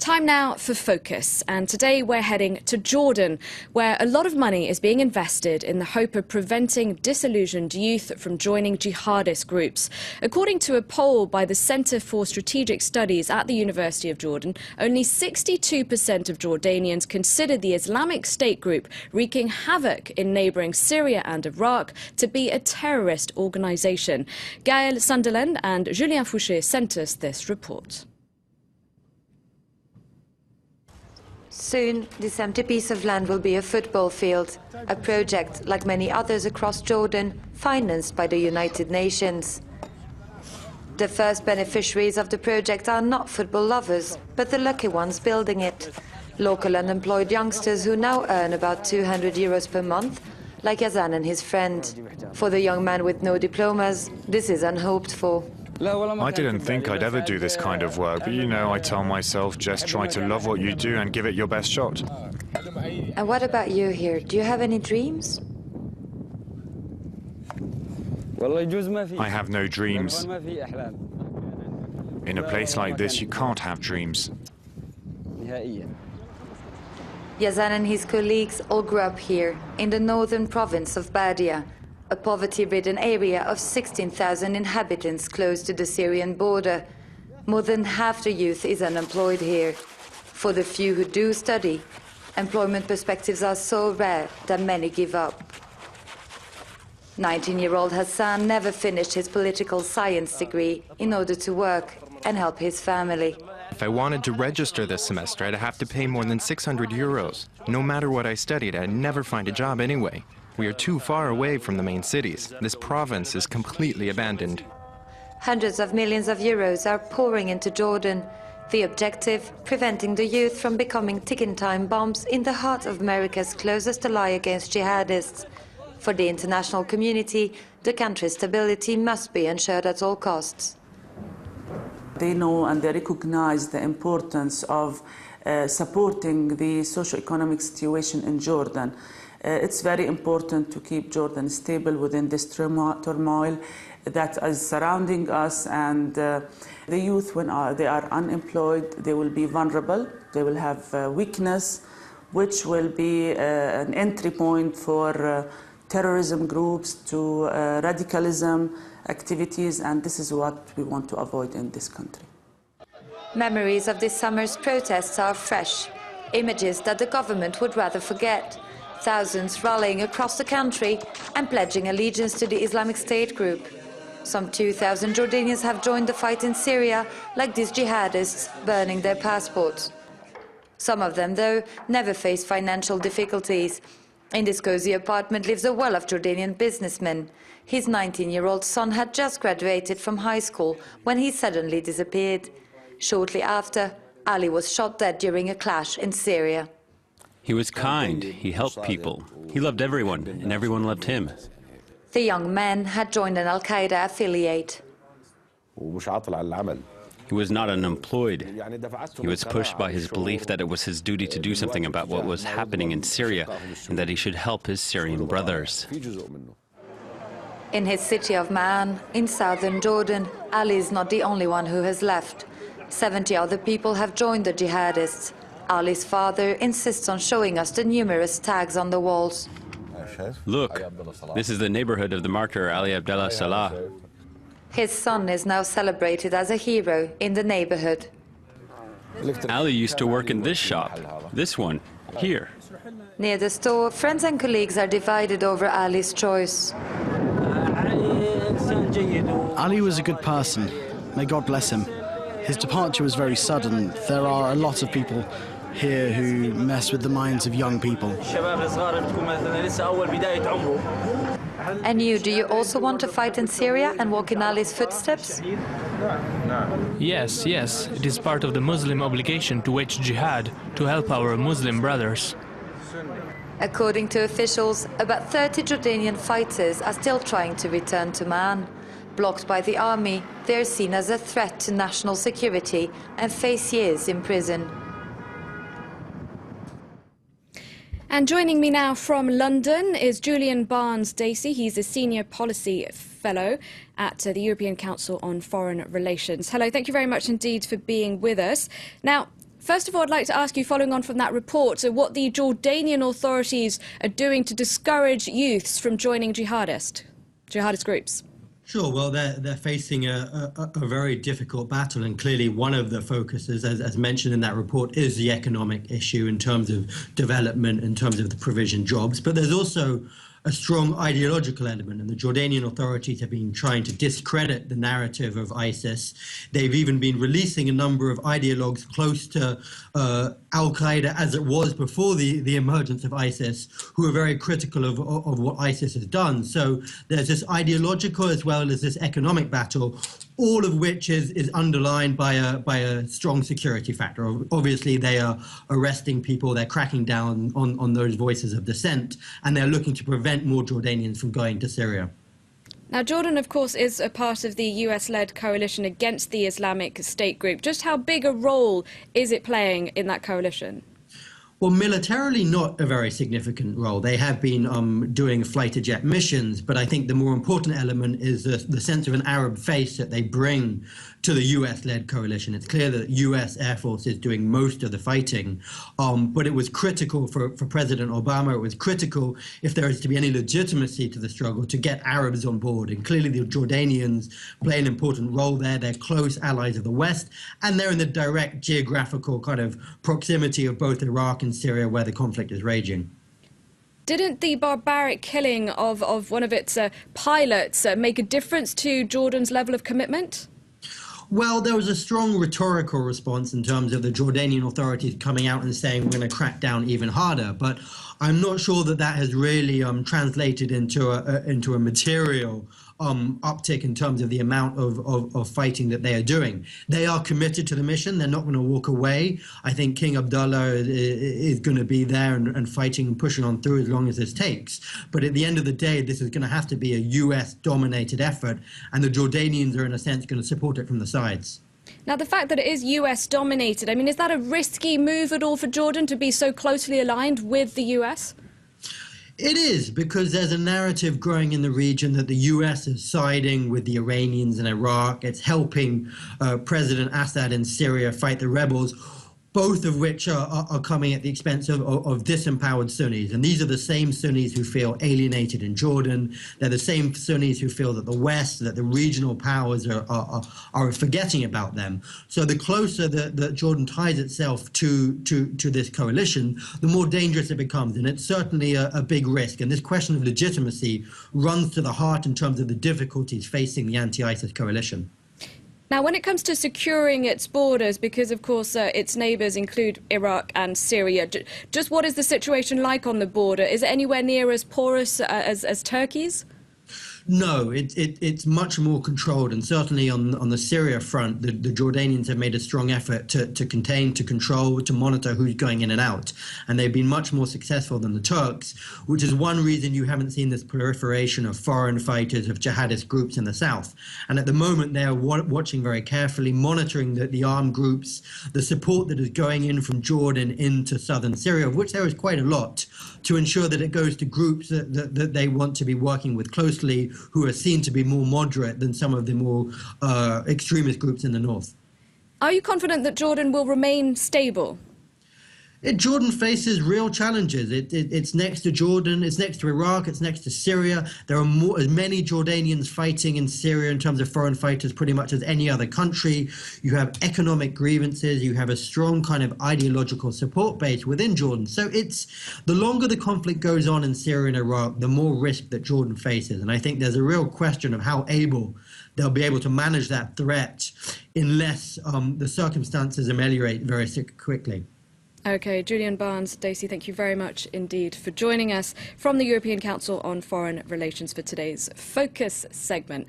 Time now for Focus, and today we're heading to Jordan, where a lot of money is being invested in the hope of preventing disillusioned youth from joining jihadist groups. According to a poll by the Center for Strategic Studies at the University of Jordan, only 62% of Jordanians consider the Islamic State group wreaking havoc in neighbouring Syria and Iraq to be a terrorist organisation. Gaël Sunderland and Julien Fouché sent us this report. Soon, this empty piece of land will be a football field, a project like many others across Jordan, financed by the United Nations. The first beneficiaries of the project are not football lovers, but the lucky ones building it. Local unemployed youngsters who now earn about €200 per month, like Yazan and his friend. For the young man with no diplomas, this is unhoped for. I didn't think I'd ever do this kind of work, but you know, I tell myself, just try to love what you do and give it your best shot. And what about you here? Do you have any dreams? I have no dreams. In a place like this, you can't have dreams. Yazan and his colleagues all grew up here, in the northern province of Badia, a poverty-ridden area of 16,000 inhabitants close to the Syrian border. More than half the youth is unemployed here. For the few who do study, employment perspectives are so rare that many give up. 19-year-old Hassan never finished his political science degree in order to work and help his family. If I wanted to register this semester, I'd have to pay more than €600. No matter what I studied, I'd never find a job anyway. We are too far away from the main cities. This province is completely abandoned. Hundreds of millions of euros are pouring into Jordan. The objective, preventing the youth from becoming ticking time bombs in the heart of America's closest ally against jihadists. For the international community, the country's stability must be ensured at all costs. They know and they recognize the importance of supporting the socio-economic situation in Jordan. It's very important to keep Jordan stable within this turmoil that is surrounding us, and the youth, when they are unemployed, they will be vulnerable, they will have weakness, which will be an entry point for terrorism groups to radicalism activities, and this is what we want to avoid in this country. Memories of this summer's protests are fresh, images that the government would rather forget. Thousands rallying across the country and pledging allegiance to the Islamic State group. Some 2,000 Jordanians have joined the fight in Syria, like these jihadists burning their passports. Some of them, though, never face financial difficulties. In this cozy apartment lives a well-off Jordanian businessman. His 19-year-old son had just graduated from high school when he suddenly disappeared. Shortly after, Ali was shot dead during a clash in Syria. He was kind, he helped people, he loved everyone, and everyone loved him. The young man had joined an Al-Qaeda affiliate. He was not unemployed. He was pushed by his belief that it was his duty to do something about what was happening in Syria, and that he should help his Syrian brothers. In his city of Ma'an, in southern Jordan, Ali is not the only one who has left. 70 other people have joined the jihadists. Ali's father insists on showing us the numerous tags on the walls. Look, this is the neighborhood of the martyr Ali Abdullah Salah. His son is now celebrated as a hero in the neighborhood. Ali used to work in this shop, this one, here. Near the store, friends and colleagues are divided over Ali's choice. Ali was a good person. May God bless him. His departure was very sudden. There are a lot of people here who mess with the minds of young people. And you, do you also want to fight in Syria and walk in Ali's footsteps? Yes, it is part of the Muslim obligation to wage jihad, to help our Muslim brothers. According to officials, about 30 Jordanian fighters are still trying to return to Ma'an. Blocked by the army, they are seen as a threat to national security and face years in prison. And joining me now from London is Julian Barnes-Dacey. He's a Senior Policy Fellow at the European Council on Foreign Relations. Hello, thank you very much indeed for being with us. Now, First of all, I'd like to ask you, following on from that report, what the Jordanian authorities are doing to discourage youths from joining jihadist groups. Sure. Well, they're facing a very difficult battle, and clearly one of the focuses, as mentioned in that report, is the economic issue in terms of development, in terms of the provision jobs. But there's also a strong ideological element, and the Jordanian authorities have been trying to discredit the narrative of ISIS. They've even been releasing a number of ideologues close to al-Qaeda as it was before the emergence of ISIS, who are very critical of what ISIS has done. So there's this ideological as well as this economic battle, all of which is underlined by a strong security factor. Obviously, they are arresting people, they're cracking down on those voices of dissent, and they're looking to prevent more Jordanians from going to Syria. Now, Jordan, of course, is a part of the US-led coalition against the Islamic State group. Just how big a role is it playing in that coalition? Well, militarily, not a very significant role. They have been doing fighter jet missions, but I think the more important element is the sense of an Arab face that they bring to the US-led coalition. It's clear that the US Air Force is doing most of the fighting, but it was critical for President Obama, it was critical if there is to be any legitimacy to the struggle to get Arabs on board. And clearly the Jordanians play an important role there. They're close allies of the West, and they're in the direct geographical kind of proximity of both Iraq and Syria, where the conflict is raging. Didn't the barbaric killing of one of its pilots make a difference to Jordan's level of commitment? Well, there was a strong rhetorical response in terms of the Jordanian authorities coming out and saying we're going to crack down even harder, but I'm not sure that that has really translated into a material uptick in terms of the amount of fighting that they are doing. They are committed to the mission. They're not going to walk away. I think King Abdullah is going to be there and fighting and pushing on through as long as this takes. But at the end of the day, this is going to have to be a US-dominated effort, and the Jordanians are, in a sense, going to support it from the sides. Now, the fact that it is US-dominated, I mean, is that a risky move at all for Jordan to be so closely aligned with the US? It is, because there's a narrative growing in the region that the US is siding with the Iranians in Iraq. It's helping President Assad in Syria fight the rebels, both of which are coming at the expense of disempowered Sunnis. And these are the same Sunnis who feel alienated in Jordan. They're the same Sunnis who feel that the West, that the regional powers are forgetting about them. So the closer that Jordan ties itself to this coalition, the more dangerous it becomes. And it's certainly a big risk. And this question of legitimacy runs to the heart in terms of the difficulties facing the anti-ISIS coalition. Now, when it comes to securing its borders, because, of course, its neighbours include Iraq and Syria, just what is the situation like on the border? Is it anywhere near as porous as Turkey's? No, it's much more controlled, and certainly on the Syria front, the Jordanians have made a strong effort to contain, to control, to monitor who's going in and out, and they've been much more successful than the Turks, which is one reason you haven't seen this proliferation of foreign fighters, of jihadist groups in the south. And at the moment, they're watching very carefully, monitoring the armed groups, the support that is going in from Jordan into southern Syria, of which there is quite a lot, to ensure that it goes to groups that they want to be working with closely, who are seen to be more moderate than some of the more extremist groups in the north. Are you confident that Jordan will remain stable? Jordan faces real challenges. It's next to Jordan, it's next to Iraq, it's next to Syria. There are as many Jordanians fighting in Syria in terms of foreign fighters pretty much as any other country. You have economic grievances, you have a strong kind of ideological support base within Jordan. So it's the longer the conflict goes on in Syria and Iraq, the more risk that Jordan faces. And I think there's a real question of how they'll be able to manage that threat unless the circumstances ameliorate very quickly. OK, Julian Barnes, Daisy, thank you very much indeed for joining us from the European Council on Foreign Relations for today's Focus segment.